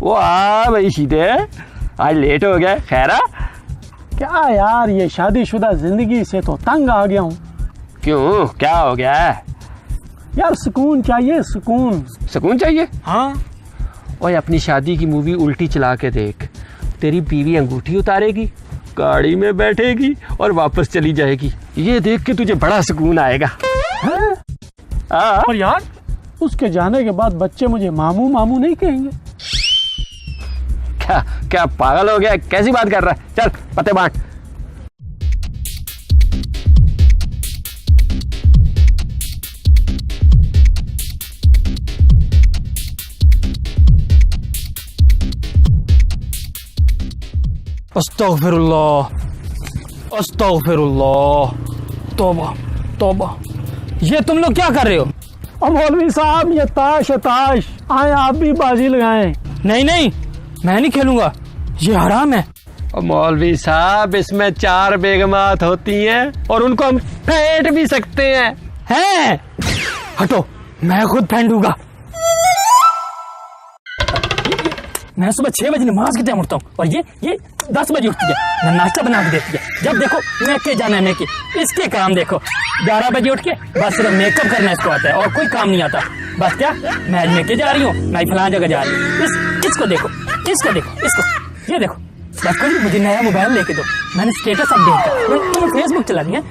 वाह भाई शीते, आज लेट हो गया। खैरा? क्या यार, ये शादीशुदा जिंदगी से तो तंग आ गया हूँ। क्यों, क्या हो गया है? यार सुकून चाहिए, सुकून। सुकून चाहिए? हाँ। ओए अपनी शादी की मूवी उल्टी चला के देख। तेरी बीवी अंगूठी उतारेगी, गाड़ी में बैठेगी और वापस चली जाएगी। ये देख के तुझे बड़ा सुकून आएगा। और यार उसके जाने के बाद बच्चे मुझे मामू मामू नहीं कहेंगे। क्या क्या पागल हो गया? कैसी बात कर रहा है? चल पते बांट। अस्तगफिरुल्लाह, अस्तगफिरुल्लाह, तौबा तौबा। ये तुम लोग क्या कर रहे हो? और मौलवी साहब, ये ताश है ताश, आए आप भी बाजी लगाएं। नहीं नहीं, मैं नहीं खेलूंगा, ये हराम है। और मौलवी साहब, इसमें 4 बेगमात होती हैं और उनको हम फेंट भी सकते हैं। हैं? हटो, मैं खुद फेंटूंगा। मैं सुबह 6 बजे नमाज के टाइम उठता हूँ और ये 10 बजे उठती है, मैं नाश्ता बना के देती है। जब देखो मेके जाना है, मेके इसके काम देखो। 11 बजे उठ के बस सिर्फ मेकअप करना इसको आता है और कोई काम नहीं आता। बस क्या, मैं आज मेके जा रही हूँ, मैं फलां जगह जा रही हूँ। इसको देखो, इसको देखो, इसको ये देखो। बस मुझे नया मोबाइल लेके दो, मैंने स्टेटस अपडेट किया, फेसबुक चला दिया।